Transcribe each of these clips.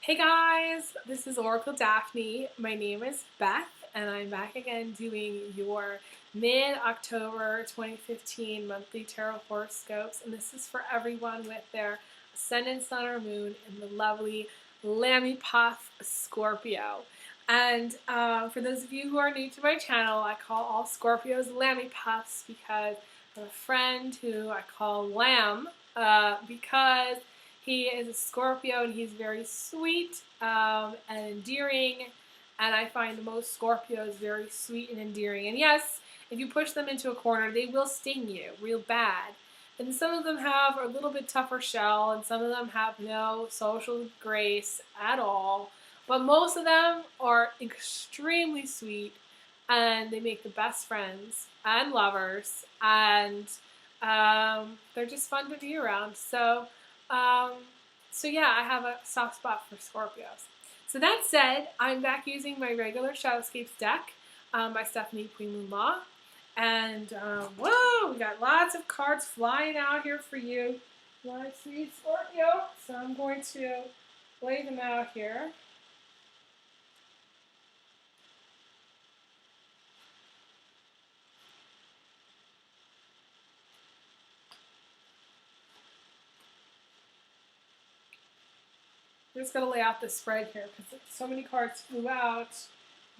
Hey guys, this is Oracle Daphne. My name is Beth, and I'm back again doing your mid-October 2015 monthly tarot horoscopes. And this is for everyone with their ascendant, sun, or moon in the lovely Lambie Scorpio. And for those of you who are new to my channel, I call all Scorpios Lambie because I have a friend who I call Lamb because he is a Scorpio and he's very sweet and endearing, and I find most Scorpios very sweet and endearing. And yes, if you push them into a corner, they will sting you real bad. And some of them have a little bit tougher shell, and some of them have no social grace at all. But most of them are extremely sweet, and they make the best friends and lovers, and they're just fun to be around. Um, so yeah, I have a soft spot for Scorpios. So that said, I'm back using my regular Shadowscapes deck by Stephanie Queen Moon Law. And whoa, we got lots of cards flying out here for you. My sweet Scorpio. So I'm going to lay them out here. I'm just going to lay out the spread here because so many cards flew out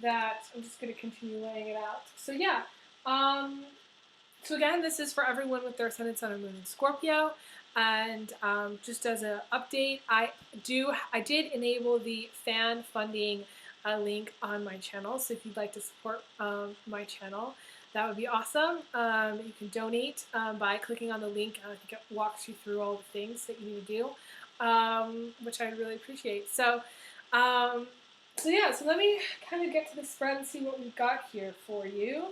that I'm just going to continue laying it out. So yeah, so again, this is for everyone with their ascendant, sun, and moon in Scorpio. And just as an update, I did enable the fan funding link on my channel. So if you'd like to support my channel, that would be awesome. You can donate by clicking on the link. I think it walks you through all the things that you need to do, which I really appreciate. So yeah, so let me kind of get to the spread and see what we've got here for you.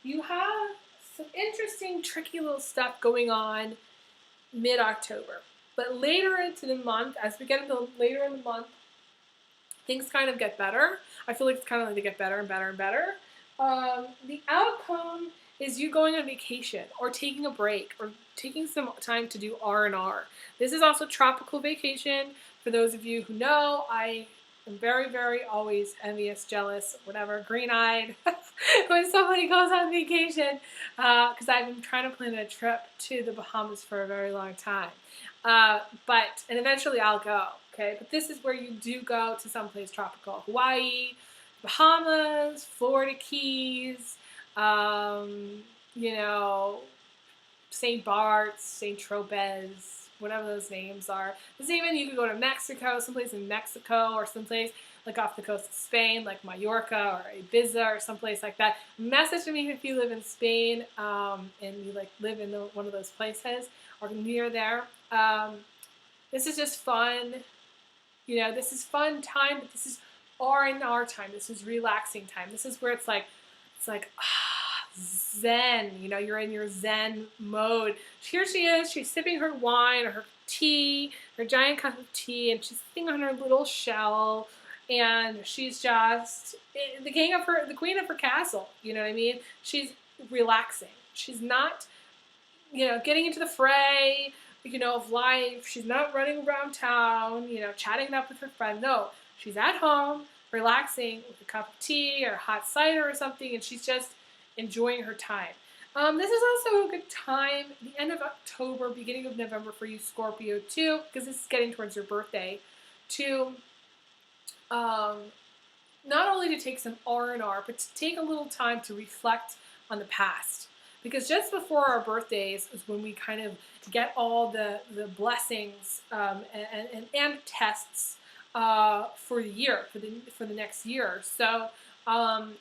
You have some interesting, tricky little stuff going on mid-October. But later into the month, as we get into later in the month, things kind of get better. I feel like it's kind of like they get better and better and better. The outcome is you going on vacation or taking a break or taking some time to do R&R. This is also tropical vacation. For those of you who know, I am very, very always envious, jealous, whatever, green-eyed when somebody goes on vacation because I've been trying to plan a trip to the Bahamas for a very long time. And eventually I'll go, okay? But this is where you do go to someplace tropical. Hawaii, Bahamas, Florida Keys, you know, St. Bart's, St. Tropez, whatever those names are. There's even, you could go to Mexico, someplace in Mexico, or someplace like off the coast of Spain, like Mallorca or Ibiza or someplace like that. Message me if you live in Spain and you like live in one of those places or near there. This is just fun. You know, this is fun time, but this is R&R time. This is relaxing time. This is where it's like zen. You know, you're in your zen mode. Here she is. She's sipping her wine or her tea, her giant cup of tea, and she's sitting on her little shell. And she's just the queen of her castle. You know what I mean? She's relaxing. She's not, you know, getting into the fray, you know, of life. She's not running around town, you know, chatting it up with her friend. No, she's at home, relaxing with a cup of tea or hot cider or something, and she's just enjoying her time. This is also a good time, the end of October, beginning of November for you Scorpio too, because this is getting towards your birthday, to not only to take some R&R, but to take a little time to reflect on the past. Because just before our birthdays is when we kind of get all the blessings and tests for the year, for the next year. So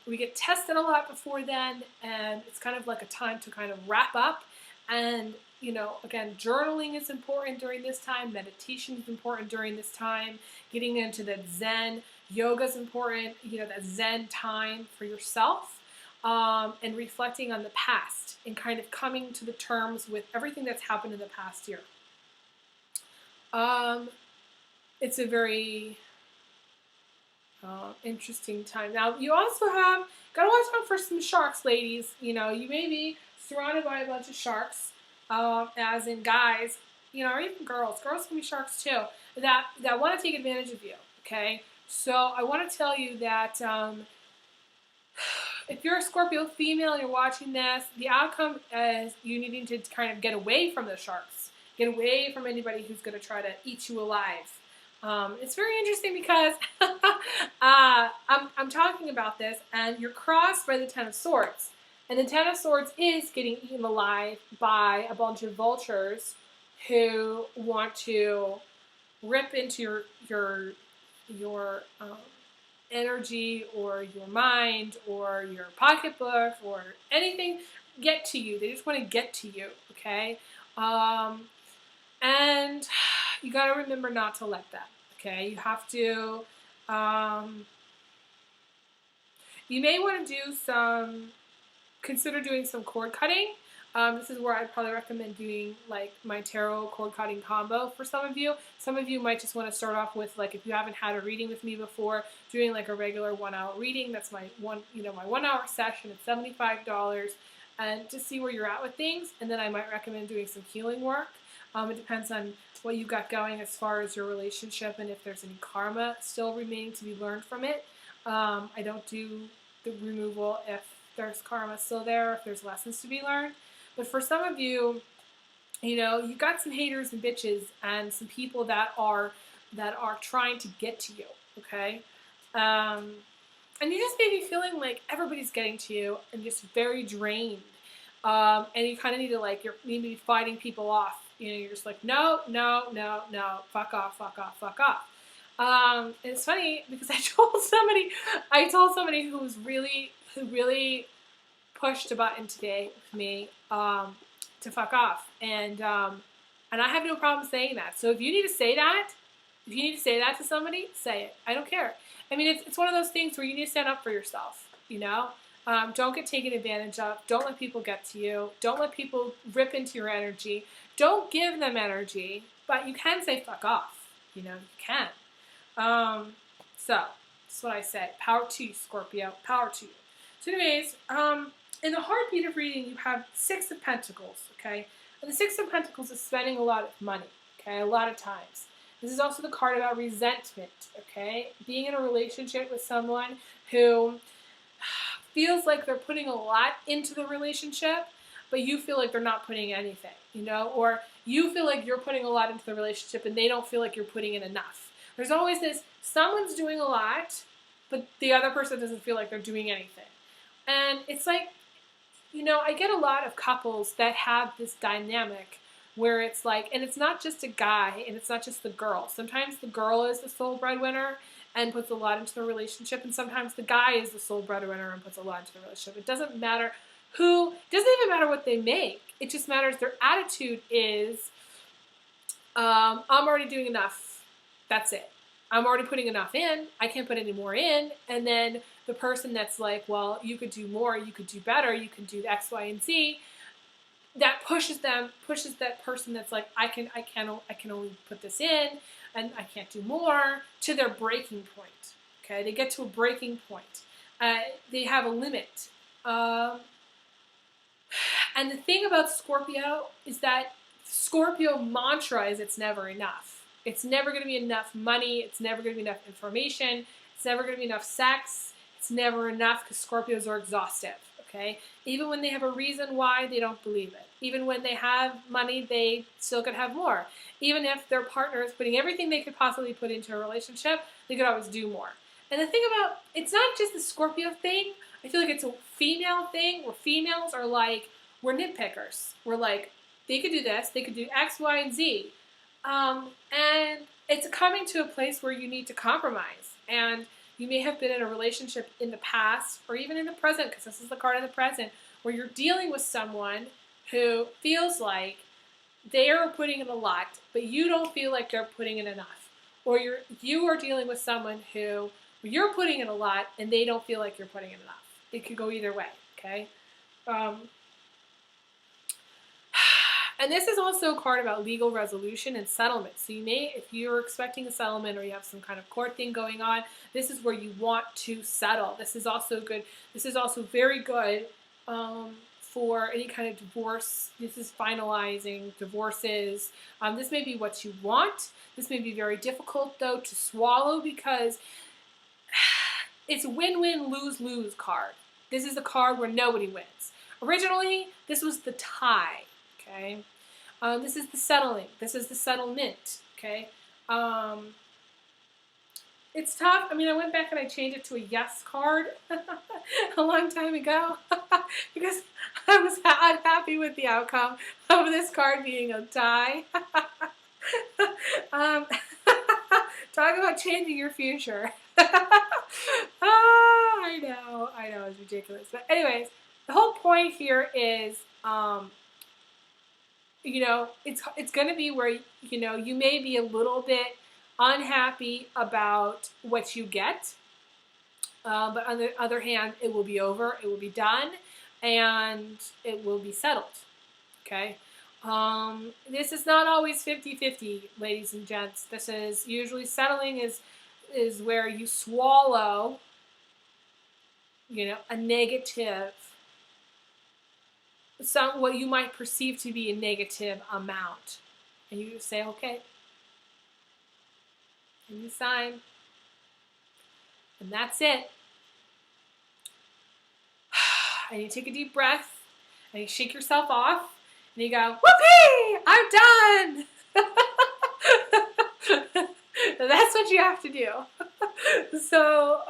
we get tested a lot before then, and it's kind of like a time to kind of wrap up. And, you know, again, journaling is important during this time. Meditation is important during this time. Getting into that Zen. Yoga is important, you know, that Zen time for yourself. And reflecting on the past and kind of coming to the terms with everything that's happened in the past year. It's a very Interesting time. Now, you also have, gotta watch out for some sharks, ladies. You know, you may be surrounded by a bunch of sharks, as in guys, you know, or even girls. Girls can be sharks too, that want to take advantage of you, okay? So I want to tell you that if you're a Scorpio female and you're watching this, the outcome is you needing to kind of get away from the sharks. Get away from anybody who's going to try to eat you alive. It's very interesting because I'm talking about this, and you're crossed by the Ten of Swords. And the Ten of Swords is getting eaten alive by a bunch of vultures who want to rip into your energy or your mind or your pocketbook or anything, get to you. They just want to get to you, okay? And you got to remember not to let them, okay? You have to, you may want to consider doing some cord cutting. This is where I'd probably recommend doing like my tarot cord cutting combo for some of you. Some of you might just want to start off with, like, if you haven't had a reading with me before, doing like a regular 1 hour reading. That's my my 1 hour session. It's $75, and to see where you're at with things. And then I might recommend doing some healing work. It depends on what you got going as far as your relationship and if there's any karma still remaining to be learned from it. I don't do the removal if there's karma still there, if there's lessons to be learned. But for some of you, you know, you got some haters and bitches and some people that are trying to get to you, okay? And you just may be feeling like everybody's getting to you and just very drained. And you kind of need to, like, you need to be fighting people off. You know, you're just like, no, no, no, no, fuck off, fuck off, fuck off. And it's funny because I told somebody who really pushed a button today with me to fuck off, and I have no problem saying that. So if you need to say that, to somebody, say it. I don't care. I mean, it's one of those things where you need to stand up for yourself. You know, don't get taken advantage of. Don't let people get to you. Don't let people rip into your energy. Don't give them energy, but you can say fuck off. You know, you can. So that's what I said. Power to you, Scorpio. Power to you. So anyways, in the heartbeat of reading, you have 6 of Pentacles, okay? And the 6 of Pentacles is spending a lot of money, okay? A lot of times. This is also the card about resentment, okay? Being in a relationship with someone who feels like they're putting a lot into the relationship, but you feel like they're not putting anything, you know? Or you feel like you're putting a lot into the relationship and they don't feel like you're putting in enough. There's always this, someone's doing a lot, but the other person doesn't feel like they're doing anything. And it's like, you know, I get a lot of couples that have this dynamic where it's like, and it's not just a guy and it's not just the girl. Sometimes the girl is the sole breadwinner and puts a lot into the relationship, and sometimes the guy is the sole breadwinner and puts a lot into the relationship. It doesn't matter who, it doesn't even matter what they make. It just matters their attitude is, I'm already doing enough. That's it. I'm already putting enough in. I can't put any more in. And then the person that's like, well, you could do more, you could do better, you can do X, Y, and Z, that pushes that person that's like, I can only put this in, and I can't do more, to their breaking point. Okay, they get to a breaking point. They have a limit. And the thing about Scorpio is that Scorpio mantra is it's never enough. It's never going to be enough money. It's never going to be enough information. It's never going to be enough sex. It's never enough because Scorpios are exhaustive, okay? Even when they have a reason why, they don't believe it. Even when they have money, they still could have more. Even if their partner is putting everything they could possibly put into a relationship, they could always do more. And the thing about, it's not just the Scorpio thing. I feel like it's a female thing where females are like, we're nitpickers. We're like, they could do this, they could do X, Y, and Z. And it's coming to a place where you need to compromise. And you may have been in a relationship in the past, or even in the present, because this is the card of the present, where you're dealing with someone who feels like they are putting in a lot, but you don't feel like they're putting in enough. Or you are dealing with someone who you're putting in a lot, and they don't feel like you're putting in enough. It could go either way, okay? And this is also a card about legal resolution and settlement. So you may, if you're expecting a settlement or you have some kind of court thing going on, this is where you want to settle. This is also good. This is also very good for any kind of divorce. This is finalizing divorces. This may be what you want. This may be very difficult, though, to swallow because it's a win-win, lose-lose card. This is the card where nobody wins. Originally, this was the tie, okay? This is the settling. This is the settlement, okay? It's tough. I mean, I went back and I changed it to a yes card a long time ago because I was unhappy with the outcome of this card being a tie. Talk about changing your future. I know, it's ridiculous. But anyways, the whole point here is, you know, it's going to be where, you know, you may be a little bit unhappy about what you get, but on the other hand, it will be over, it will be done, and it will be settled, okay? This is not always 50-50, ladies and gents. This is usually settling is where you swallow, you know, a negative, what you might perceive to be a negative amount, and you just say, okay, and you sign, and that's it. And you take a deep breath, and you shake yourself off, and you go, whoopee, I'm done. That's what you have to do. So,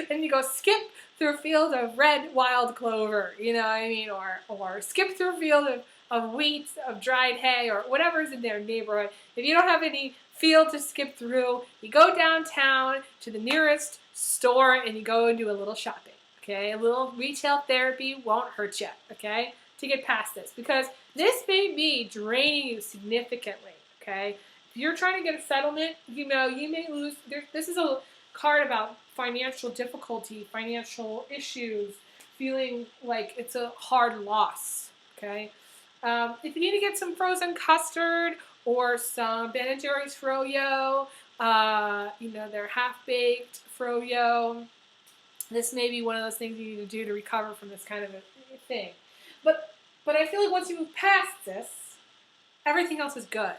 and you go skip through a field of red wild clover, you know what I mean? Or skip through a field of wheat, of dried hay, or whatever's in their neighborhood. If you don't have any field to skip through, you go downtown to the nearest store and you go and do a little shopping, okay? A little retail therapy won't hurt you, okay? To get past this, because this may be draining you significantly, okay? If you're trying to get a settlement, you know, you may lose. This is a card about financial difficulty, financial issues, feeling like it's a hard loss, okay? If you need to get some frozen custard or some Ben & Jerry's froyo, you know, they're half-baked froyo, this may be one of those things you need to do to recover from this kind of a thing. But I feel like once you move past this, everything else is good.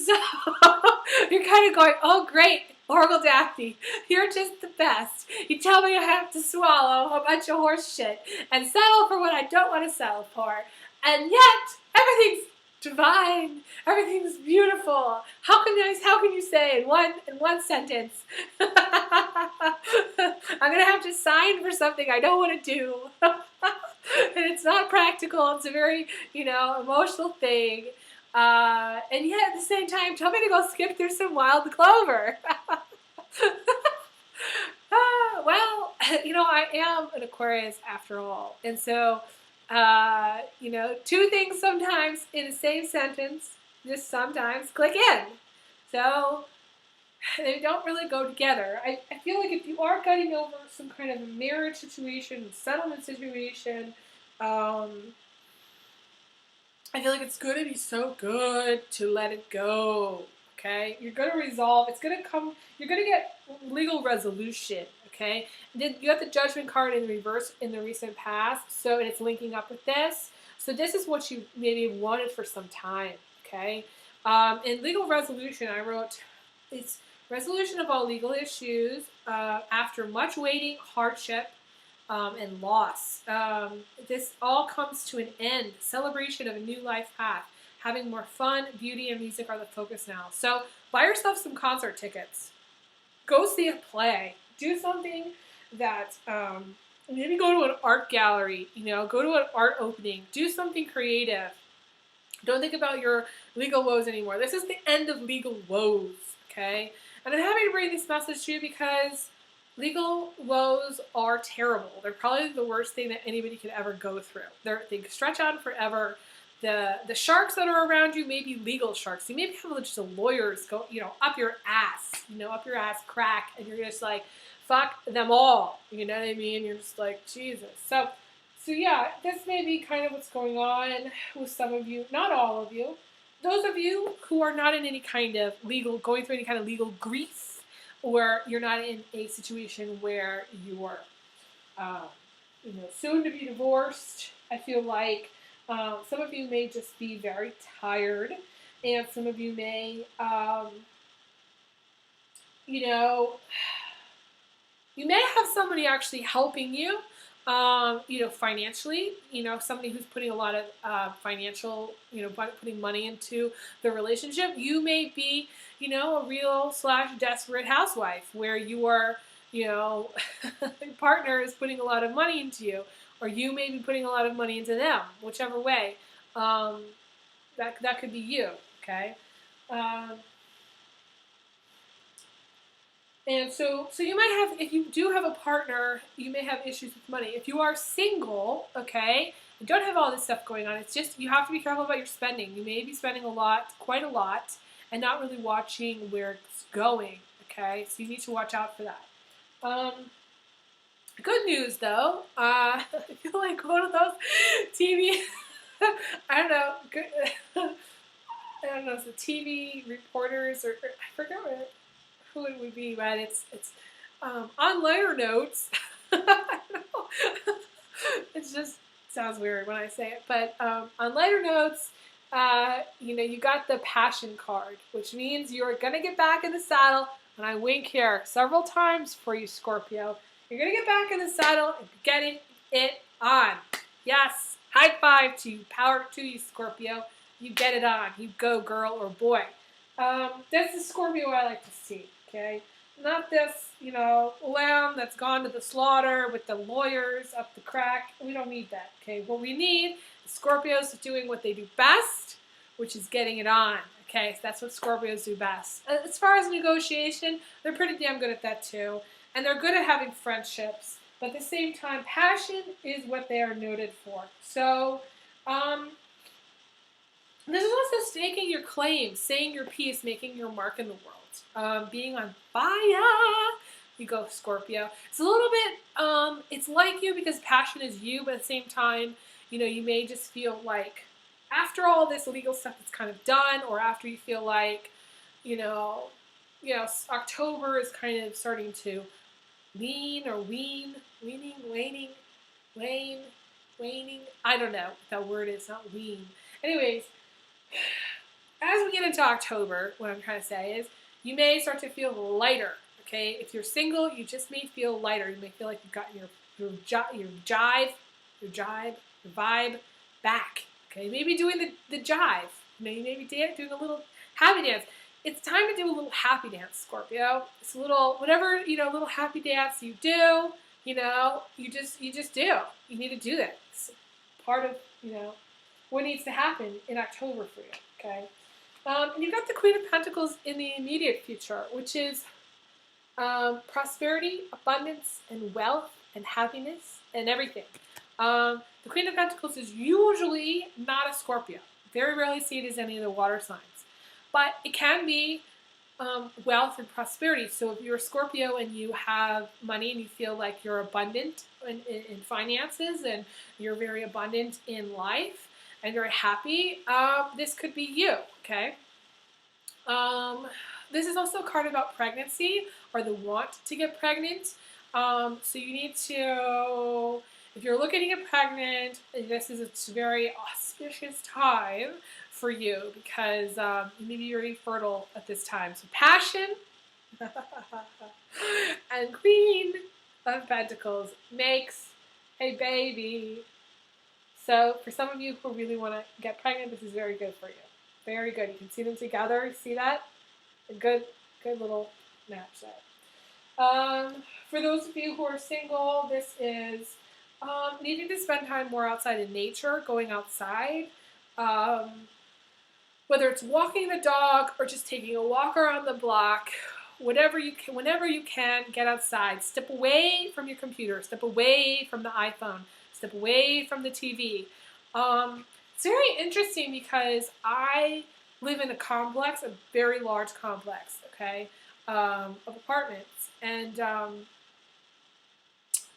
So you're kind of going, oh great, Oracle Daphne, you're just the best. You tell me I have to swallow a bunch of horse shit and settle for what I don't want to settle for. And yet, everything's divine. Everything's beautiful. How can you say in one sentence, I'm going to have to sign for something I don't want to do. And it's not practical. It's a very, you know, emotional thing. And yet at the same time, tell me to go skip through some wild clover. Well, you know, I am an Aquarius after all. And so, you know, two things sometimes in the same sentence, just sometimes click in. So they don't really go together. I feel like if you are getting over some kind of a marriage situation, settlement situation, I feel like it's going to be so good to let it go, okay? You're going to resolve. It's going to come. You're going to get legal resolution, okay? Then you have the Judgment card in reverse in the recent past, so it's linking up with this. So this is what you maybe wanted for some time, okay? In legal resolution, I wrote, it's resolution of all legal issues after much waiting, hardship, and loss. This all comes to an end. Celebration of a new life path. Having more fun, beauty, and music are the focus now. So buy yourself some concert tickets. Go see a play. Do something that, maybe go to an art gallery, you know, go to an art opening. Do something creative. Don't think about your legal woes anymore. This is the end of legal woes, okay? And I'm happy to bring this message to you because legal woes are terrible. They're probably the worst thing that anybody could ever go through. They stretch on forever. The sharks that are around you may be legal sharks. You maybe have just a lawyers go, you know, up your ass crack, and you're just like, fuck them all. You know what I mean? You're just like, Jesus. So So yeah, this may be kind of what's going on with some of you, not all of you. Those of you who are not in any kind of going through any kind of legal grief, or you're not in a situation where you are, um, soon to be divorced. I feel like some of you may just be very tired, and some of you may, you know, you may have somebody actually helping you, financially, somebody who's putting a lot of financial, putting money into the relationship. You may be, a real / desperate housewife where you are, your partner is putting a lot of money into you, or you may be putting a lot of money into them, whichever way. That could be you, okay? Um, And so you might have, if you do have a partner, you may have issues with money. If you are single, okay, and don't have all this stuff going on, it's just you have to be careful about your spending. You may be spending quite a lot, and not really watching where it's going, okay? So you need to watch out for that. Good news, though, I feel like one of those TV, I don't know, good, I don't know, it's the TV reporters, or I forget who it would be, but it's on lighter notes. I don't know. It just sounds weird when I say it, but on lighter notes, you got the passion card, which means you're gonna get back in the saddle. And I wink here several times for you, Scorpio. You're gonna get back in the saddle and getting it on. Yes, high five to you, power to you, Scorpio. You get it on. You go, girl or boy. That's the Scorpio I like to see, okay? Not this, lamb that's gone to the slaughter with the lawyers up the crack. We don't need that, okay? What we need is Scorpios doing what they do best, which is getting it on, okay? So that's what Scorpios do best. As far as negotiation, they're pretty damn good at that too. And they're good at having friendships. But at the same time, passion is what they are noted for. So, this is also staking your claim, saying your piece, making your mark in the world, being on fire. You go, Scorpio. It's a little bit, it's like you because passion is you, but at the same time, you may just feel like after all this legal stuff is kind of done, or after you feel like, October is kind of starting to waning. I don't know what that word is, not wean. Anyways, as we get into October, what I'm trying to say is you may start to feel lighter, okay? If you're single, you just may feel lighter. You may feel like you've gotten your vibe back, okay? Maybe doing the jive. You may be doing a little happy dance. It's time to do a little happy dance, Scorpio. It's a little, whatever, little happy dance you do, you just do. You need to do that. It's part of, what needs to happen in October for you, okay? And you've got the Queen of Pentacles in the immediate future, which is prosperity, abundance, and wealth, and happiness, and everything. The Queen of Pentacles is usually not a Scorpio. Very rarely see it as any of the water signs. But it can be wealth and prosperity. So if you're a Scorpio and you have money and you feel like you're abundant in finances and you're very abundant in life, and you're happy, this could be you, okay? This is also a card about pregnancy or the want to get pregnant. So you need to, if you're looking to get pregnant, this is a very auspicious time for you because you may be very fertile at this time. So passion and Queen of Pentacles makes a baby. So for some of you who really want to get pregnant, this is very good for you. Very good. You can see them together. See that? A good little match there. For those of you who are single, this is needing to spend time more outside in nature, going outside. Whether it's walking the dog or just taking a walk around the block, whenever you can, get outside. Step away from your computer. Step away from the iPhone. Step away from the TV. It's very interesting because I live in a complex, a very large complex, okay, of apartments. And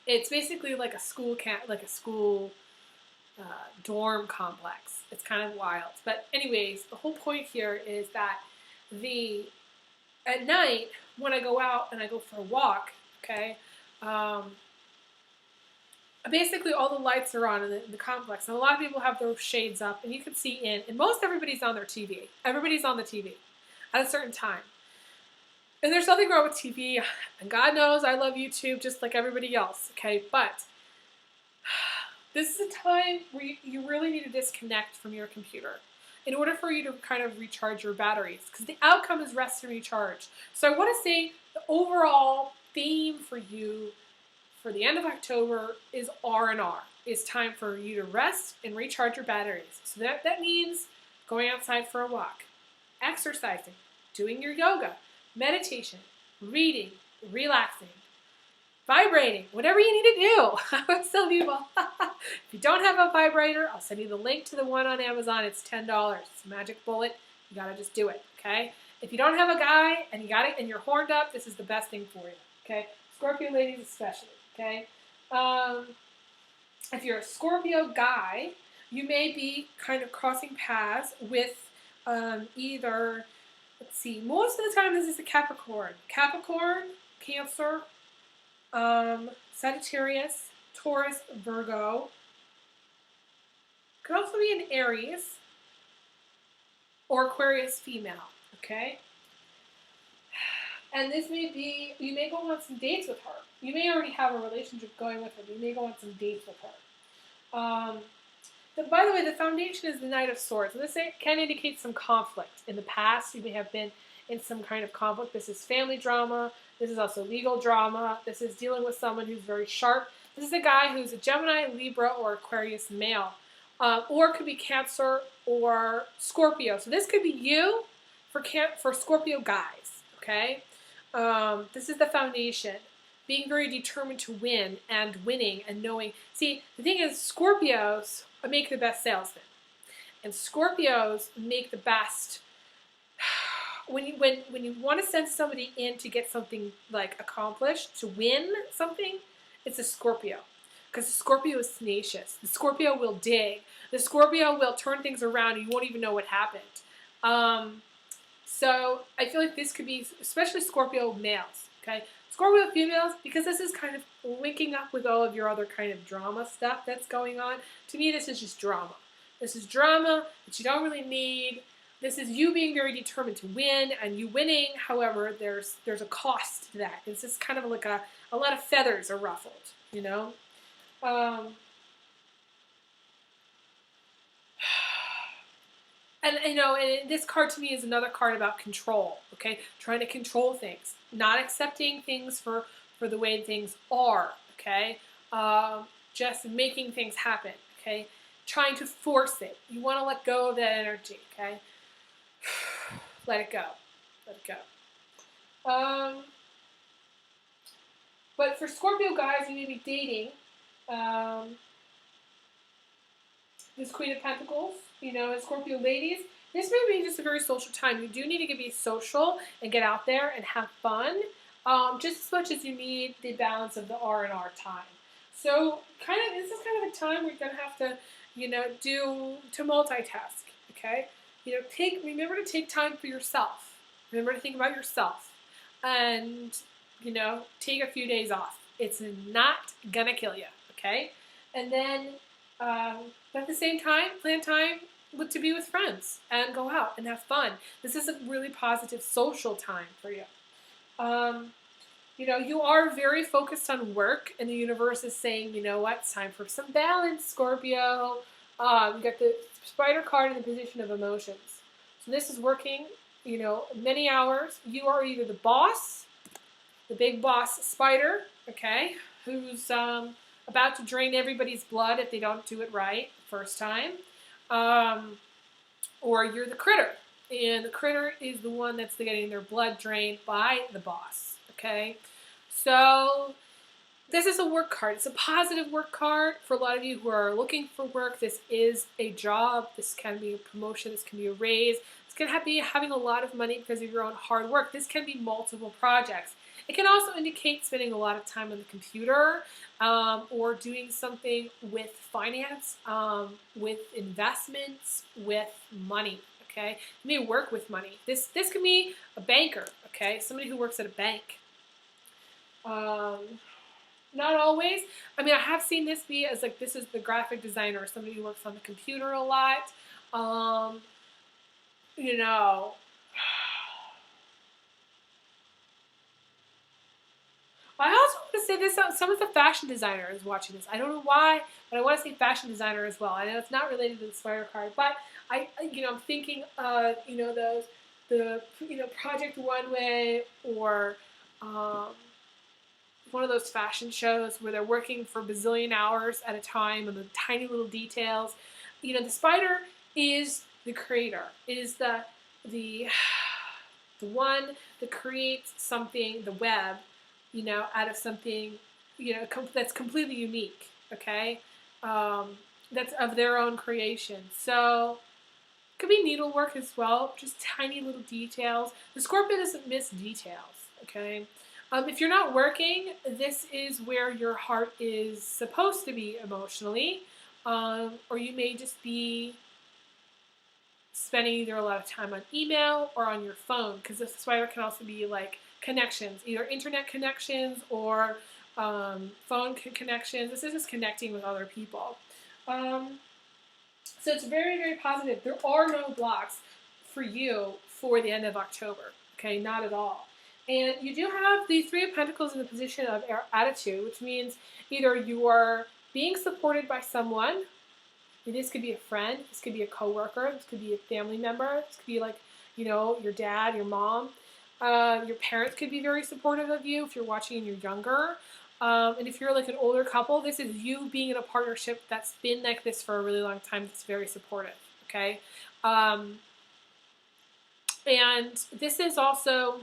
It's basically like a school dorm complex. It's kind of wild. But anyways, the whole point here is that the at night when I go out and I go for a walk, okay, um, basically all the lights are on in the complex, and a lot of people have their shades up, and you can see in. And most everybody's on their TV. Everybody's on the TV at a certain time. And there's nothing wrong with TV, and God knows I love YouTube just like everybody else, okay? But this is a time where you really need to disconnect from your computer in order for you to kind of recharge your batteries, because the outcome is rest and recharge. So I want to say the overall theme for you for the end of October is R&R. It's time for you to rest and recharge your batteries. So that means going outside for a walk, exercising, doing your yoga, meditation, reading, relaxing, vibrating, whatever you need to do. I always tell people, if you don't have a vibrator, I'll send you the link to the one on Amazon. It's $10. It's a magic bullet. You gotta just do it, okay? If you don't have a guy and you're horned up, this is the best thing for you, okay? Scorpio ladies especially, okay? If you're a Scorpio guy, you may be kind of crossing paths with either, let's see, most of the time this is a Capricorn, Cancer, Sagittarius, Taurus, Virgo. Could also be an Aries or Aquarius female, okay? And this may be, you may go on some dates with her. You may already have a relationship going with her, but you may go on some dates with her. By the way, the foundation is the Knight of Swords. And this can indicate some conflict. In the past, you may have been in some kind of conflict. This is family drama. This is also legal drama. This is dealing with someone who's very sharp. This is a guy who's a Gemini, Libra, or Aquarius male. Or it could be Cancer or Scorpio. So this could be you for Scorpio guys, okay? This is the foundation. Being very determined to win and winning and knowing. See, the thing is, Scorpios make the best salesmen. And Scorpios make the best. When you want to send somebody in to get something like accomplished, to win something, it's a Scorpio. Because the Scorpio is tenacious. The Scorpio will dig. The Scorpio will turn things around and you won't even know what happened. So I feel like this could be, especially Scorpio males, okay? Scorpio females, because this is kind of linking up with all of your other kind of drama stuff that's going on. To me, this is just drama. This is drama that you don't really need. This is you being very determined to win and you winning. However, there's a cost to that. It's just kind of like a lot of feathers are ruffled, you know? And you know, and this card to me is another card about control, okay? Trying to control things, not accepting things for the way things are, okay? Just making things happen, okay? Trying to force it. You want to let go of that energy, okay? Let it go. Let it go. But for Scorpio guys, you may be dating this Queen of Pentacles, you know, and Scorpio ladies. This may be just a very social time. You do need to be social and get out there and have fun, just as much as you need the balance of the R&R time. So this is kind of a time where you're going to have to, you know, to multitask, okay? You know, remember to take time for yourself. Remember to think about yourself. And, you know, take a few days off. It's not going to kill you, okay? And then, but at the same time, plan time to be with friends and go out and have fun. This is a really positive social time for you. You know, you are very focused on work, and the universe is saying, you know what, it's time for some balance, Scorpio. You got the Spider card in the position of emotions. So this is working, you know, many hours. You are either the boss, the big boss Spider, okay, who's about to drain everybody's blood if they don't do it right the first time, or you're the critter, and the critter is the one that's getting their blood drained by the boss, okay? So this is a work card. It's a positive work card for a lot of you who are looking for work. This is a job. This can be a promotion. This can be a raise. This can be having a lot of money because of your own hard work. This can be multiple projects. It can also indicate spending a lot of time on the computer, or doing something with finance, with investments, with money. Okay, you may work with money. This can be a banker. Okay, somebody who works at a bank. Not always. I mean, I have seen this be as like this is the graphic designer, somebody who works on the computer a lot. Um, you know, I also want to say this. Some of the fashion designers watching this. I don't know why, but I want to say fashion designer as well. I know it's not related to the spider card, but I'm thinking of those Project One Way or um, one of those fashion shows where they're working for bazillion hours at a time and the tiny little details. The spider is the creator. It is the the one that creates something, the web, out of something, that's completely unique. Okay, that's of their own creation. So it could be needlework as well, just tiny little details. The Scorpio doesn't miss details. Okay. If you're not working, this is where your heart is supposed to be emotionally, or you may just be spending either a lot of time on email or on your phone, because the spider can also be like connections, either internet connections or phone connections. This is just connecting with other people. So it's very, very positive. There are no blocks for you for the end of October. Okay, not at all. And you do have the Three of Pentacles in the position of attitude, which means either you are being supported by someone. This could be a friend. This could be a coworker. This could be a family member. This could be like, your dad, your mom. Your parents could be very supportive of you if you're watching and you're younger. And if you're like an older couple, this is you being in a partnership that's been like this for a really long time. That's very supportive. Okay. And this is also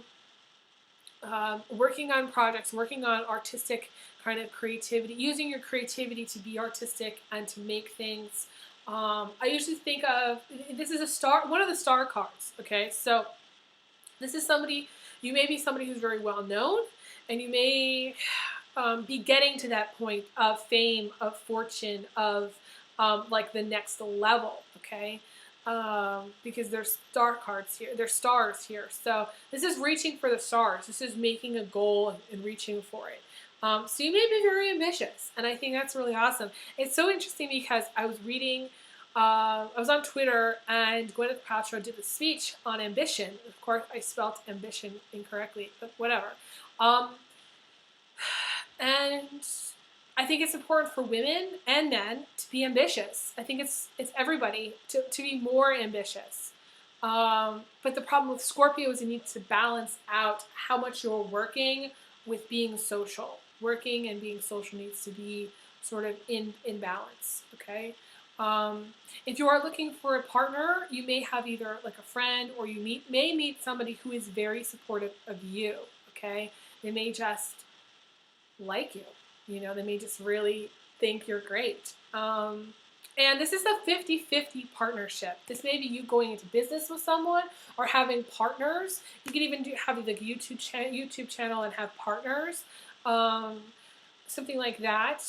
working on projects, working on artistic kind of creativity, using your creativity to be artistic and to make things. I usually think of, this is one of the star cards. Okay, so this is you may be somebody who's very well known, and you may be getting to that point of fame, of fortune, of like the next level. Okay. Because there's star cards here. There's stars here. So this is reaching for the stars. This is making a goal and reaching for it. So you may be very ambitious, and I think that's really awesome. It's so interesting because I was reading, I was on Twitter, and Gwyneth Paltrow did a speech on ambition. Of course, I spelled ambition incorrectly, but whatever. And I think it's important for women and men to be ambitious. I think it's everybody to be more ambitious. But the problem with Scorpio is you need to balance out how much you're working with being social. Working and being social needs to be sort of in balance, okay? If you are looking for a partner, you may have either like a friend, or you may meet somebody who is very supportive of you, okay? They may just like you. They may just really think you're great. And this is a 50-50 partnership. This may be you going into business with someone or having partners. You can even have like a YouTube channel and have partners. Something like that.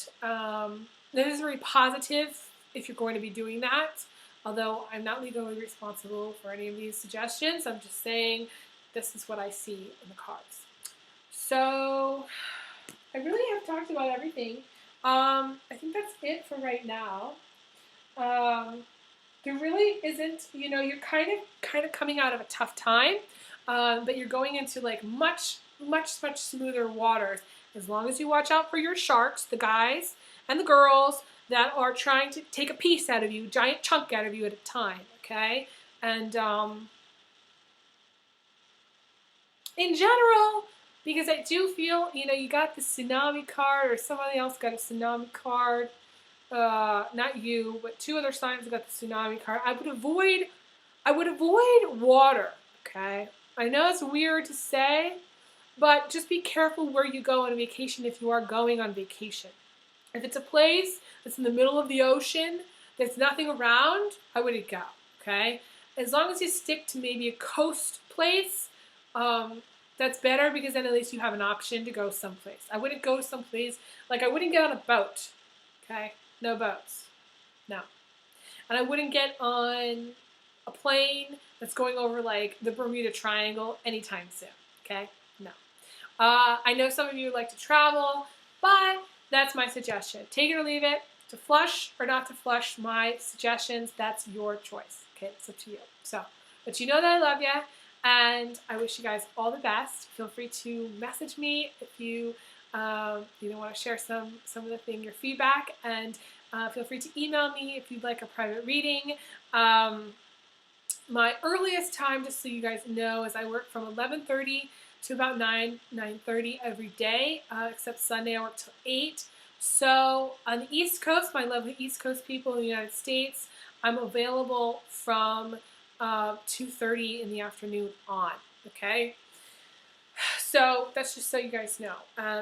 This is very positive if you're going to be doing that. Although I'm not legally responsible for any of these suggestions. I'm just saying this is what I see in the cards. So I really have talked about everything. I think that's it for right now. There really isn't, you're kind of coming out of a tough time, but you're going into like much smoother waters, as long as you watch out for your sharks, the guys and the girls that are trying to take a piece out of you, giant chunk out of you at a time, okay? And in general, because I do feel, you got the tsunami card, or somebody else got a tsunami card. Not you, but two other signs got the tsunami card. I would avoid water, okay? I know it's weird to say, but just be careful where you go on vacation if you are going on vacation. If it's a place that's in the middle of the ocean, there's nothing around, I wouldn't go, okay? As long as you stick to maybe a coast place, That's better because then at least you have an option to go someplace. I wouldn't go someplace, like I wouldn't get on a boat, okay? No boats, no. And I wouldn't get on a plane that's going over like the Bermuda Triangle anytime soon, okay? No. I know some of you like to travel, but that's my suggestion. Take it or leave it. To flush or not to flush my suggestions, that's your choice. Okay, it's up to you. So, but you know that I love you, and I wish you guys all the best. Feel free to message me if you want to share some of the thing, your feedback, and feel free to email me if you'd like a private reading. My earliest time, just so you guys know, is I work from 11:30 to about 9:30 every day, except Sunday I work till 8. So on the East Coast, my lovely East Coast people in the United States, I'm available from 2:30 in the afternoon on, okay? So that's just so you guys know.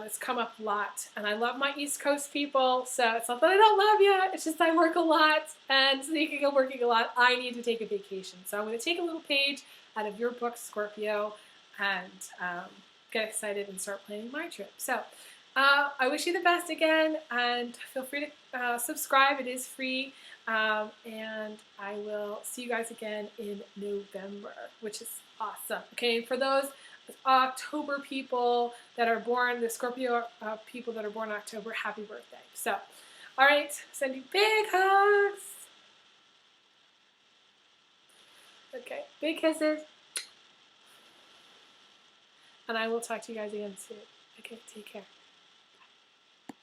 It's come up a lot, and I love my East Coast people, so it's not that I don't love you, it's just I work a lot, and speaking of working a lot, I need to take a vacation. So I'm going to take a little page out of your book, Scorpio, and get excited and start planning my trip. So I wish you the best again, and feel free to subscribe. It is free, and I will see you guys again in November, which is awesome. Okay, and for those October people that are born, the Scorpio people that are born in October, happy birthday. So, all right, send you big hugs. Okay, big kisses. And I will talk to you guys again soon. Okay, take care.